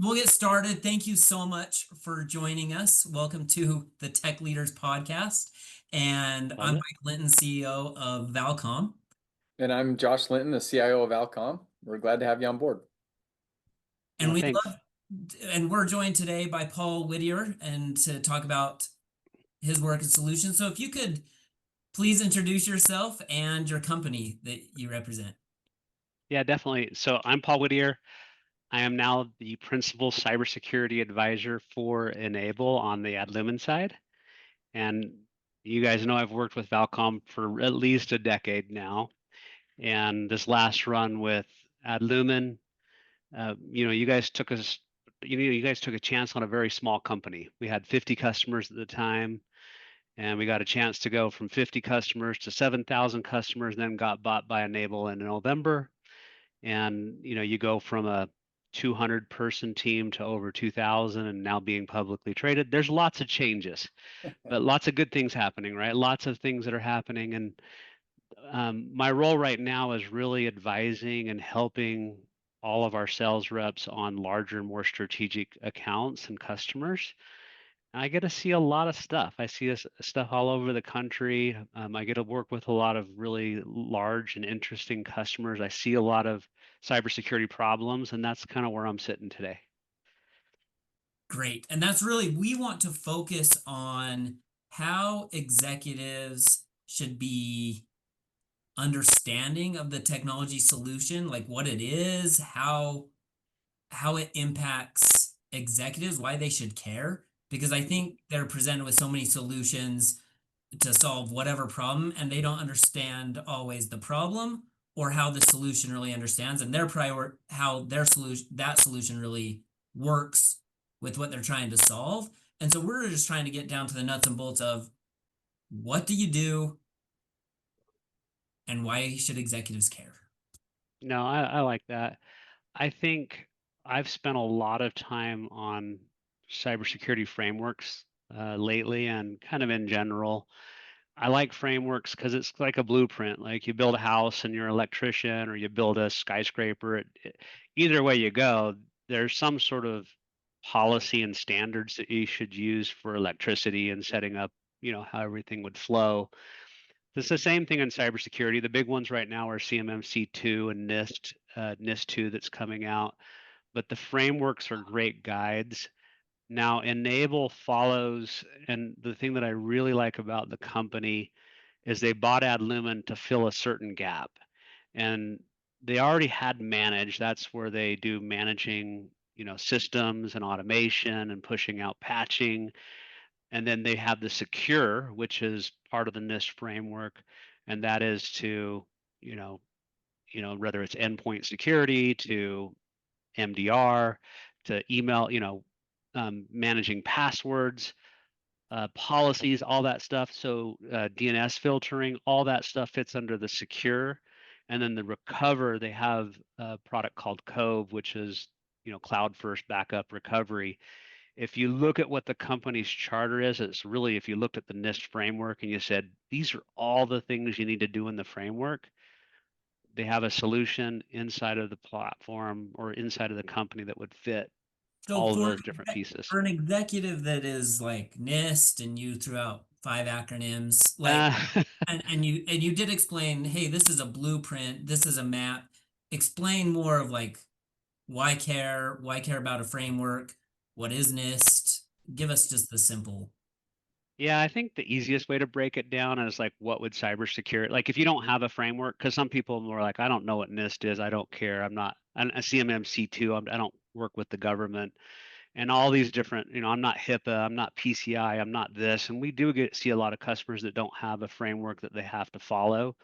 We'll get started. Thank you so much for joining us. Welcome to the Tech Leaders Podcast. And Love I'm it. Mike Linton, CEO of Valcom. And I'm Josh Linton, the CIO of Alcom. We're glad to have you on board. And Oh, we thanks. love and we're joined today by Paul Whittier and to talk about his work and solutions. So if you could please introduce yourself and your company that you represent. Yeah, definitely. So I'm Paul Whittier. I am now the principal cybersecurity advisor for Enable on the Adlumin side. And you guys know I've worked with Valcom for at least a decade now. And this last run with Adlumin, you guys took us, you guys took a chance on a very small company. We had 50 customers at the time. And we got a chance to go from 50 customers to 7,000 customers, then got bought by Enable in November. And you go from a 200 person team to over 2,000 and now being publicly traded. There's lots of changes, but lots of good things happening, right? Lots of things that are happening. And my role right now is really advising and helping all of our sales reps on larger, more strategic accounts and customers. I get to see a lot of stuff. I see this stuff all over the country. I get to work with a lot of really large and interesting customers. I see a lot of cybersecurity problems, and that's kind of where I'm sitting today. Great. And that's really, we want to focus on how executives should be understanding of the technology solution, like what it is, how it impacts executives, why they should care. Because I think they're presented with so many solutions to solve whatever problem, and they don't understand always the problem or how the solution really understands and how their solution really works with what they're trying to solve. And so we're just trying to get down to the nuts and bolts of what do you do and why should executives care? No, I like that. I think I've spent a lot of time on cybersecurity frameworks lately and kind of in general. I like frameworks because it's like a blueprint. Like you build a house and you're an electrician, or you build a skyscraper. Either way you go, there's some sort of policy and standards that you should use for electricity and setting up, how everything would flow. It's the same thing in cybersecurity. The big ones right now are CMMC2 and NIST, NIST 2 that's coming out. But the frameworks are great guides. Now, Enable follows, and the thing that I really like about the company is they bought Adlumin to fill a certain gap. And they already had manage. That's where they do managing, systems and automation and pushing out patching. And then they have the secure, which is part of the NIST framework, and that is to, you know, whether it's endpoint security to MDR to email, managing passwords, policies, all that stuff. So DNS filtering, all that stuff fits under the secure. And then the recover, they have a product called Cove, which is cloud first backup recovery. If you look at what the company's charter is, it's really, if you looked at the NIST framework and you said these are all the things you need to do in the framework, they have a solution inside of the platform or inside of the company that would fit So all of those different pieces. for an executive that is like NIST and you threw out five acronyms, like Uh, and you did explain, hey, this is a blueprint, this is a map. Explain more of like why care about a framework, what is NIST? Give us just the simple. Yeah, I think the easiest way to break it down is like, what would cybersecurity, like if you don't have a framework, because some people are like, I don't know what NIST is, I don't care, I'm a CMMC2, I don't work with the government, and all these different, I'm not HIPAA, I'm not PCI, I'm not this, and we do see a lot of customers that don't have a framework that they have to follow.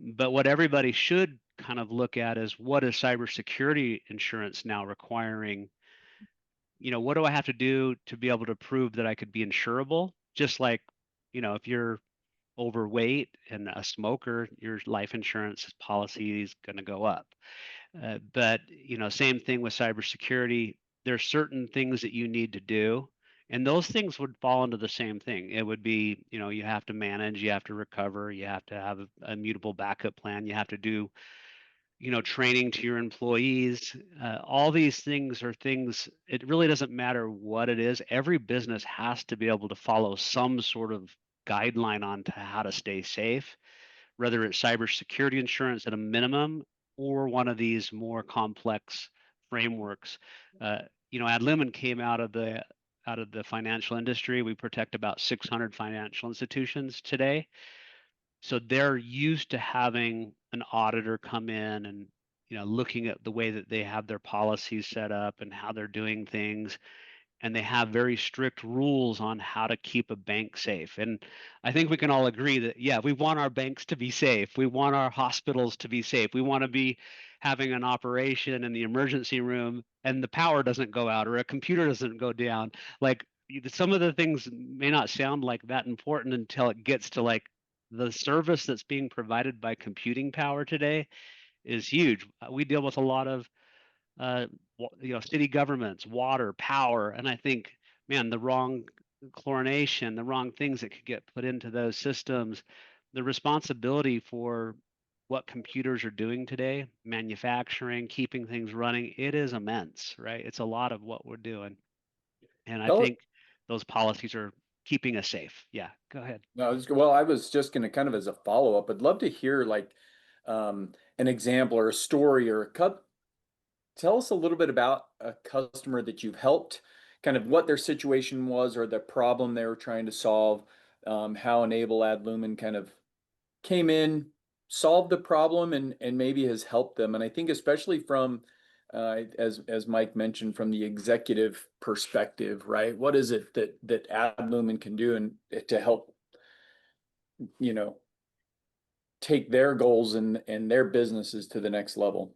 But what everybody should kind of look at is, what is cybersecurity insurance now requiring? What do I have to do to be able to prove that I could be insurable? Just like, if you're overweight and a smoker, your life insurance policy is going to go up. But, same thing with cybersecurity. There's certain things that you need to do, and those things would fall into the same thing. It would be, you have to manage, you have to recover, you have to have a immutable backup plan, you have to do, training to your employees. All these things are things, it really doesn't matter what it is. Every business has to be able to follow some sort of guideline on to how to stay safe, whether it's cybersecurity insurance at a minimum or one of these more complex frameworks. Uh, Adlumin came out of the financial industry. We protect about 600 financial institutions today, so they're used to having an auditor come in and looking at the way that they have their policies set up and how they're doing things, and they have very strict rules on how to keep a bank safe. And I think we can all agree that, yeah, we want our banks to be safe. We want our hospitals to be safe. We want to be having an operation in the emergency room and the power doesn't go out or a computer doesn't go down. Like, some of the things may not sound like that important until it gets to like the service that's being provided by computing power today is huge. We deal with a lot of city governments, water, power, and I think, man, the wrong chlorination, the wrong things that could get put into those systems, the responsibility for what computers are doing today, manufacturing, keeping things running, it is immense, right? It's a lot of what we're doing, and I Tell think those policies are keeping us safe. Yeah, go ahead. No, well, I was just going to kind of as a follow-up, I'd love to hear like an example or a story or a cut. Tell us a little bit about a customer that you've helped, kind of what their situation was or the problem they were trying to solve, how Enable Adlumin kind of came in, solved the problem, and maybe has helped them. And I think especially from as Mike mentioned, from the executive perspective, right? What is it that Adlumin can do and to help, you know, take their goals and their businesses to the next level?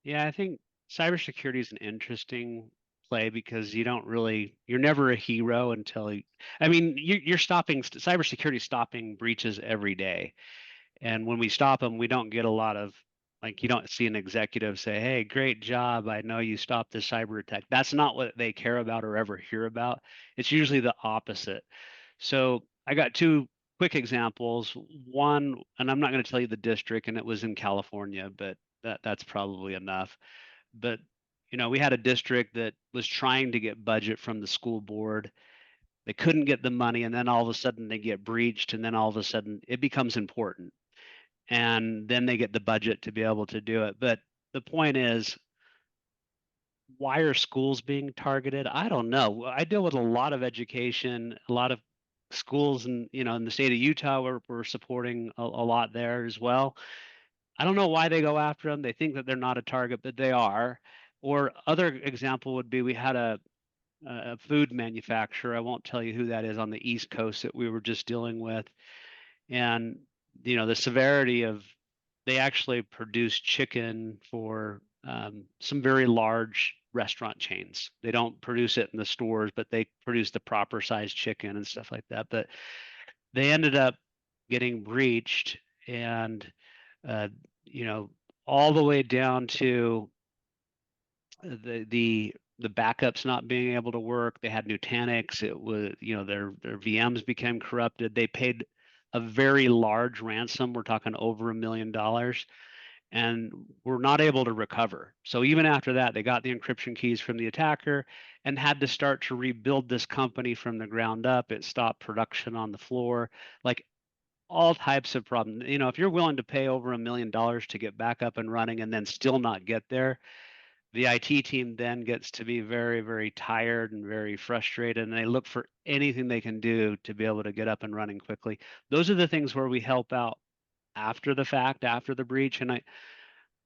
Yeah, I think cybersecurity is an interesting play because you're never a hero until I mean, you're stopping cybersecurity, stopping breaches every day. And when we stop them, we don't get a lot of, like, you don't see an executive say, "Hey, great job. I know you stopped the cyber attack." That's not what they care about or ever hear about. It's usually the opposite. So I got two quick examples. One, and I'm not going to tell you the district, and it was in California, but that's probably enough. But we had a district that was trying to get budget from the school board. They couldn't get the money, and then all of a sudden they get breached, and then all of a sudden it becomes important. And then they get the budget to be able to do it. But the point is, why are schools being targeted? I don't know. I deal with a lot of education, a lot of schools, and in the state of Utah, we're supporting a lot there as well. I don't know why they go after them. They think that they're not a target, but they are. Or other example would be, we had a food manufacturer. I won't tell you who that is, on the East Coast, that we were just dealing with, and the severity of, they actually produce chicken for some very large restaurant chains. They don't produce it in the stores, but they produce the proper size chicken and stuff like that. But they ended up getting breached, and uh, you know, all the way down to the backups not being able to work. They had Nutanix. It was, their VMs became corrupted. They paid a very large ransom. We're talking over $1 million, and were not able to recover. So even after that, they got the encryption keys from the attacker and had to start to rebuild this company from the ground up. It stopped production on the floor. Like, all types of problems. If you're willing to pay over $1 million to get back up and running and then still not get there, the IT team then gets to be very, very tired and very frustrated, and they look for anything they can do to be able to get up and running quickly. Those are the things where we help out after the fact, after the breach. And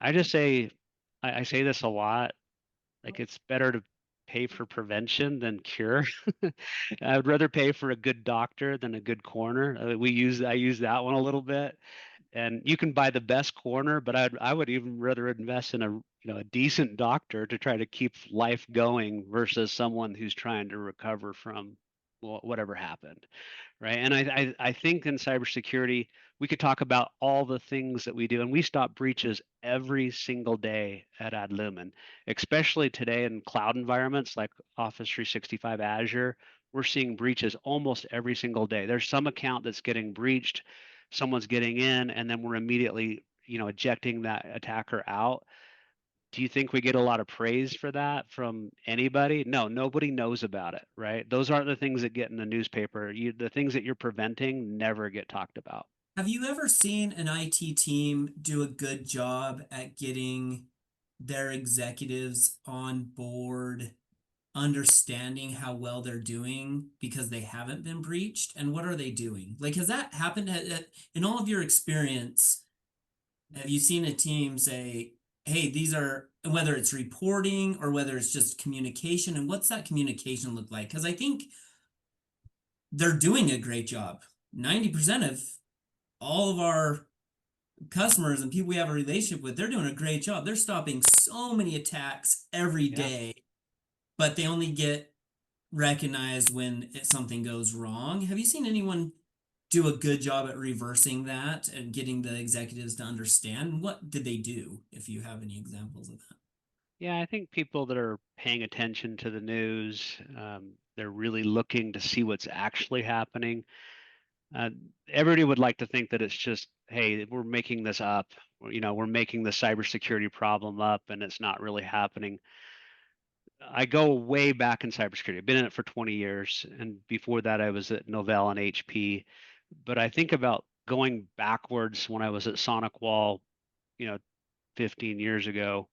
I just say, I say this a lot, like, it's better to pay for prevention than cure. I would rather pay for a good doctor than a good coroner. I use that one a little bit. And you can buy the best corner, but I would even rather invest in a decent doctor to try to keep life going versus someone who's trying to recover from whatever happened, right? And I think in cybersecurity, we could talk about all the things that we do, and we stop breaches every single day at Adlumin, especially today in cloud environments like Office 365 Azure. We're seeing breaches almost every single day. There's some account that's getting breached, someone's getting in, and then we're immediately ejecting that attacker out. Do you think we get a lot of praise for that from anybody? No, nobody knows about it, right? Those aren't the things that get in the newspaper. The things that you're preventing never get talked about. Have you ever seen an IT team do a good job at getting their executives on board, understanding how well they're doing because they haven't been breached? And what are they doing? Like, has that happened in all of your experience? Have you seen a team say, hey, these are, whether it's reporting or whether it's just communication, and what's that communication look like? Because I think they're doing a great job. 90% of all of our customers and people we have a relationship with, they're doing a great job. They're stopping so many attacks every Yeah. day, but they only get recognized when something goes wrong. Have you seen anyone do a good job at reversing that and getting the executives to understand? What did they do, if you have any examples of that? Yeah, I think people that are paying attention to the news, they're really looking to see what's actually happening. Uh, Everybody would like to think that it's just, hey, we're making this up, we're making the cybersecurity problem up and it's not really happening. I go way back in cybersecurity. I've been in it for 20 years. And before that, I was at Novell and HP. But I think about going backwards when I was at SonicWall, you know, 15 years ago.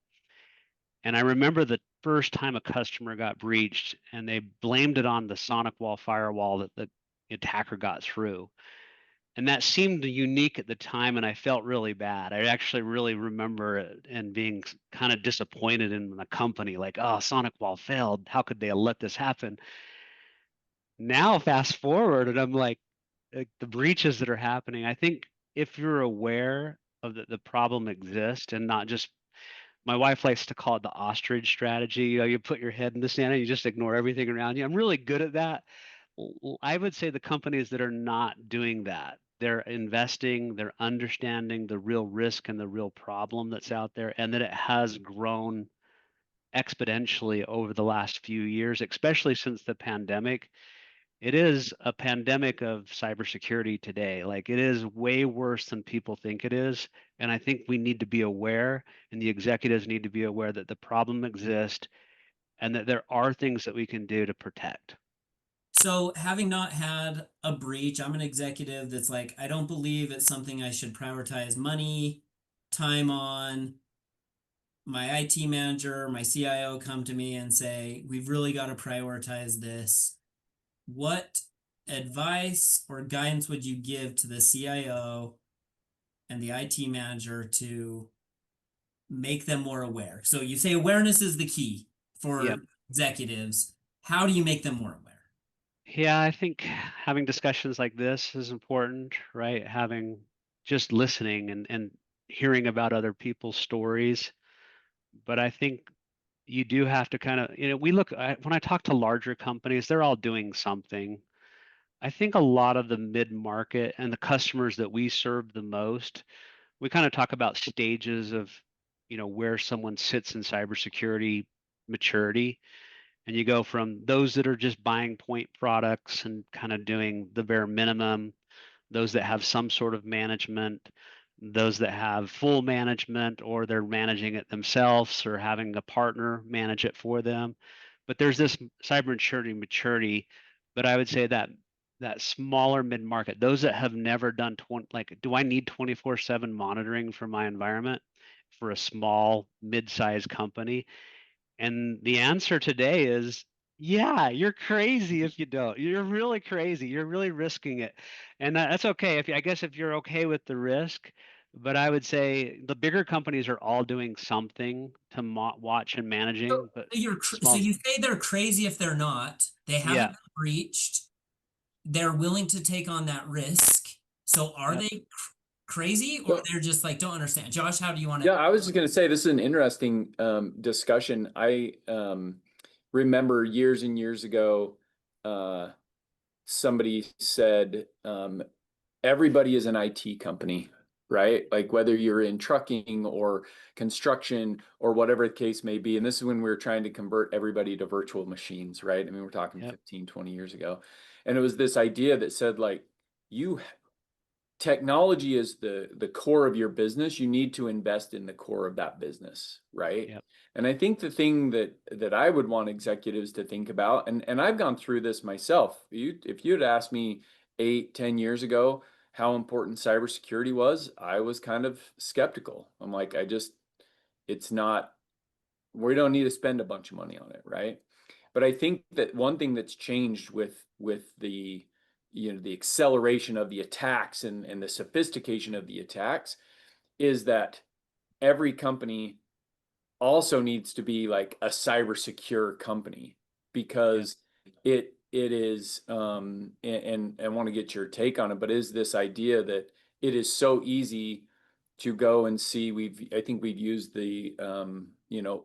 And I remember the first time a customer got breached and they blamed it on the SonicWall firewall that the attacker got through. And that seemed unique at the time, and I felt really bad. I actually really remember it and being kind of disappointed in the company, like, oh, SonicWall failed. How could they have let this happen? Now, fast forward, and I'm like the breaches that are happening. I think if you're aware of the problem exists and not just, my wife likes to call it the ostrich strategy. You put your head in the sand and you just ignore everything around you. I'm really good at that. I would say the companies that are not doing that, they're investing, they're understanding the real risk and the real problem that's out there, and that it has grown exponentially over the last few years, especially since the pandemic. It is a pandemic of cybersecurity today. Like, it is way worse than people think it is. And I think we need to be aware, and the executives need to be aware that the problem exists and that there are things that we can do to protect. So, having not had a breach, I'm an executive that's like, I don't believe it's something I should prioritize money, time on. My IT manager, my CIO come to me and say, we've really got to prioritize this. What advice or guidance would you give to the CIO and the IT manager to make them more aware? So you say awareness is the key Yep. for executives. How do you make them more aware? Yeah, I think having discussions like this is important, right? Having just listening and hearing about other people's stories. But I think you do have to kind of, we look when I talk to larger companies, they're all doing something. I think a lot of the mid-market and the customers that we serve the most, we kind of talk about stages of, where someone sits in cybersecurity maturity. And you go from those that are just buying point products and kind of doing the bare minimum, those that have some sort of management, those that have full management, or they're managing it themselves or having a partner manage it for them. But there's this cyber maturity, but I would say that smaller mid-market, those that have never done like, do I need 24/7 monitoring for my environment for a small mid-sized company? And the answer today is, yeah, you're crazy if you don't. You're really crazy. You're really risking it. And that's okay. I guess if you're okay with the risk, but I would say the bigger companies are all doing something to watch and So managing, but so small, you say they're crazy if they're not. They haven't yeah, been breached. They're willing to take on that risk. So are yep, they crazy, or So, they're just like don't understand? Josh, how do you want to? yeah, I was just going to say this is an interesting discussion. I remember years and years ago, uh, somebody said everybody is an IT company, right? Like whether you're in trucking or construction or whatever the case may be. And this is when we were trying to convert everybody to virtual machines, right? I mean, we're talking yep, 15, 20 years ago. And it was this idea that said, like, you technology is the core of your business, you need to invest in the core of that business, right? Yep. And I think the thing that I would want executives to think about, and I've gone through this myself. If you had asked me 8, 10 years ago how important cybersecurity was, I was kind of skeptical. I'm like, it's not, we don't need to spend a bunch of money on it, right? But I think that one thing that's changed with the the acceleration of the attacks and the sophistication of the attacks is that every company also needs to be like a cyber secure company Yep. because it is and I want to get your take on it, but is this idea that it is so easy to go and see, I think we've used the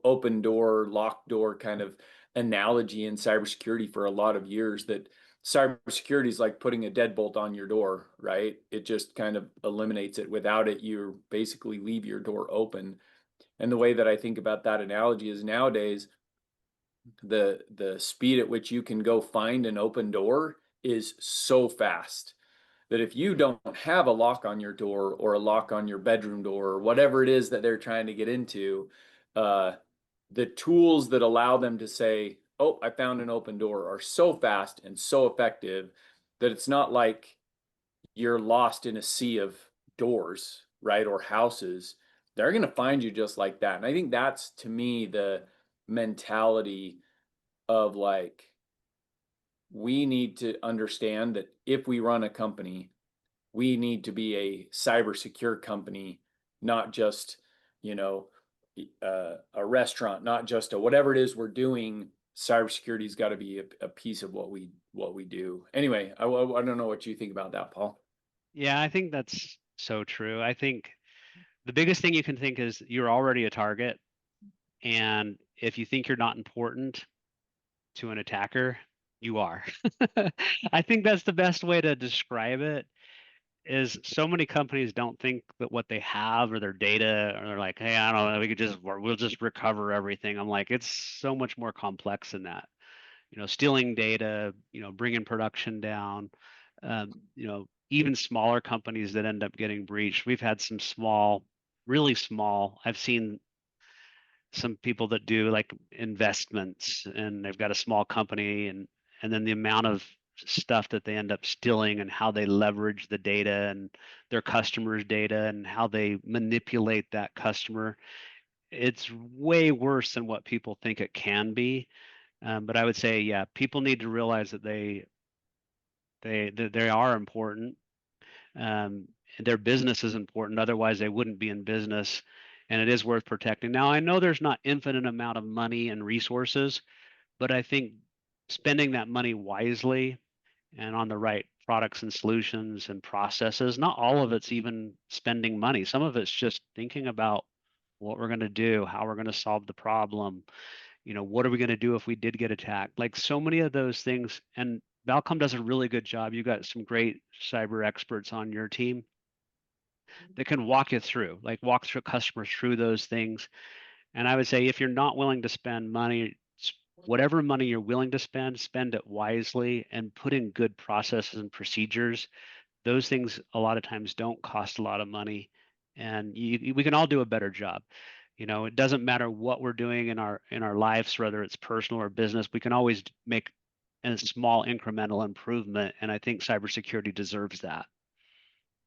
open door, locked door kind of analogy in cybersecurity for a lot of years, that cybersecurity is like putting a deadbolt on your door, right? It just kind of eliminates it. Without it, you basically leave your door open. And the way that I think about that analogy is nowadays the speed at which you can go find an open door is so fast that if you don't have a lock on your door or a lock on your bedroom door or whatever it is that they're trying to get into, uh, the tools that allow them to say, "Oh, I found an open door," are so fast and so effective that it's not like you're lost in a sea of doors, right? Or houses. They're going to find you just like that. And I think that's, to me, the mentality of like, we need to understand that if we run a company, we need to be a cyber secure company, not just, you know, a restaurant, not just a whatever it is we're doing. Cybersecurity's got to be a piece of what we do. Anyway, I don't know what you think about that, Paul. Yeah, I think that's so true. I think the biggest thing you can think is you're already a target. And if you think you're not important to an attacker, you are. I think that's the best way to describe it. Is so many companies don't think that what they have or their data, or they're like, hey, I don't know, we'll just recover everything. I'm like, it's so much more complex than that. Stealing data, bringing production down, even smaller companies that end up getting breached. We've had some small, really small. I've seen some people that do like investments, and they've got a small company, and then the amount of stuff that they end up stealing and how they leverage the data and their customers' data and how they manipulate that customer. It's way worse than what people think it can be. But I would say, yeah, people need to realize that they are important. Um, their business is important. Otherwise, they wouldn't be in business, and it is worth protecting. Now, I know there's not infinite amount of money and resources, but I think spending that money wisely and on the right products and solutions and processes, not all of it's even spending money. Some of it's just thinking about what we're going to do, how we're going to solve the problem, what are we going to do if we did get attacked? Like so many of those things. And Valcom does a really good job. You got some great cyber experts on your team that can walk you through, like walk through customers through those things. And I would say if you're not willing to spend money, whatever money you're willing to spend it wisely and put in good processes and procedures. Those things a lot of times don't cost a lot of money, and we can all do a better job. It doesn't matter what we're doing in our lives, whether it's personal or business. We can always make a small incremental improvement, and I think cybersecurity deserves that.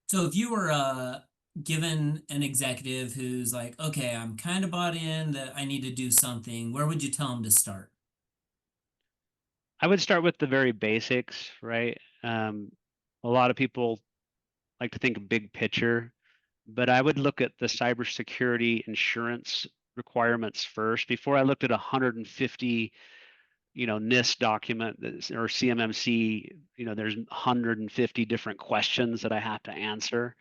So if you were given an executive who's like, okay, I'm kind of bought in that I need to do something, where would you tell them to start? I would start with the very basics, right? A lot of people like to think big picture, but I would look at the cybersecurity insurance requirements first before I looked at 150, NIST document or CMMC. There's 150 different questions that I have to answer.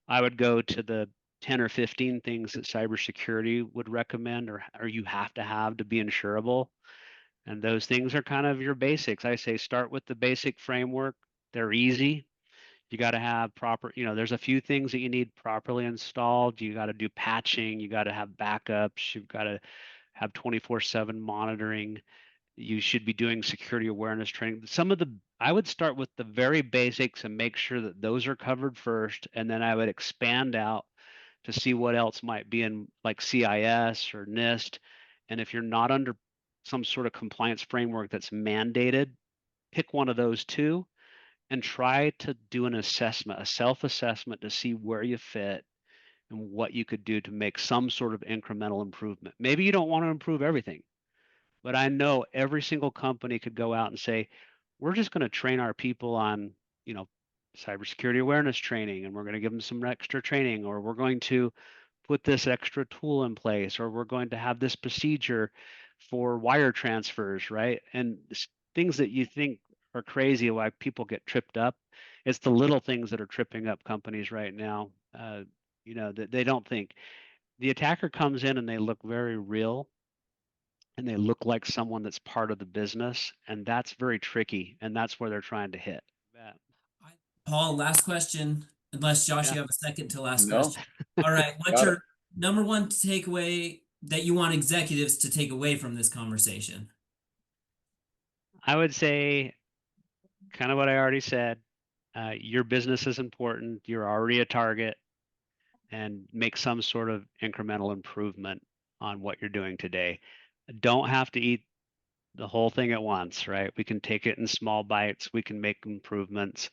I would go to the 10 or 15 things that cybersecurity would recommend, or you have to have to be insurable. And those things are kind of your basics. I say start with the basic framework. They're easy. You got to have proper, there's a few things that you need properly installed. You got to do patching. You got to have backups. You've got to have 24/7 monitoring. You should be doing security awareness training. I would start with the very basics and make sure that those are covered first, and then I would expand out to see what else might be in like CIS or NIST. And if you're not under some sort of compliance framework that's mandated, pick one of those two and try to do an assessment, a self-assessment to see where you fit and what you could do to make some sort of incremental improvement. Maybe you don't want to improve everything, but I know every single company could go out and say, we're just going to train our people on, cybersecurity awareness training, and we're going to give them some extra training, or we're going to put this extra tool in place, or we're going to have this procedure for wire transfers, right? And things that you think are crazy, why people get tripped up. It's the little things that are tripping up companies right now. That they don't think. The attacker comes in and they look very real, and they look like someone that's part of the business, and that's very tricky, and that's where they're trying to hit. Yeah. Paul, last question, unless Josh, Yeah. you have a second to last No. question. All right, what's Got it. your number one takeaway that you want executives to take away from this conversation? I would say kind of what I already said. Your business is important. You're already a target, and make some sort of incremental improvement on what you're doing today. Don't have to eat the whole thing at once, right? We can take it in small bites. We can make improvements,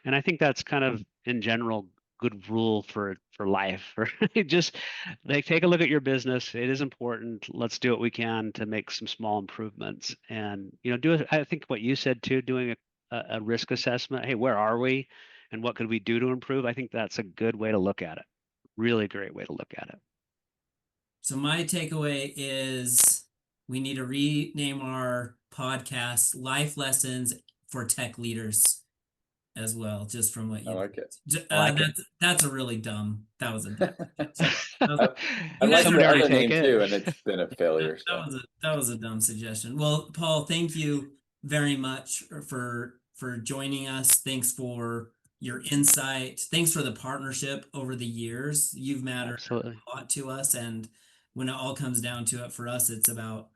and I think that's kind of in general good rule for life. Just like take a look at your business. It is important. Let's do what we can to make some small improvements, and do it. I think what you said too, doing a risk assessment. Hey, where are we, and what could we do to improve? I think that's a good way to look at it. Really great way to look at it. So my takeaway is we need to rename our podcast Life Lessons for Tech Leaders as well, just from what I you like it. that's a really dumb. That was a dumb. I You like guys Somebody the already other take name it? too, and it's been a failure. So that was a dumb suggestion. Well, Paul, thank you very much for joining us. Thanks for your insight. Thanks for the partnership over the years. You've mattered Absolutely. a lot to us, and when it all comes down to it for us, it's about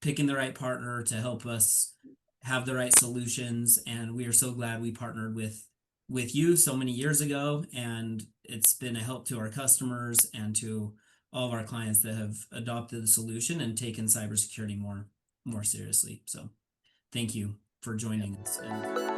picking the right partner to help us have the right solutions. And we are so glad we partnered with you so many years ago, and it's been a help to our customers and to all of our clients that have adopted the solution and taken cybersecurity more seriously. So thank you for joining us. And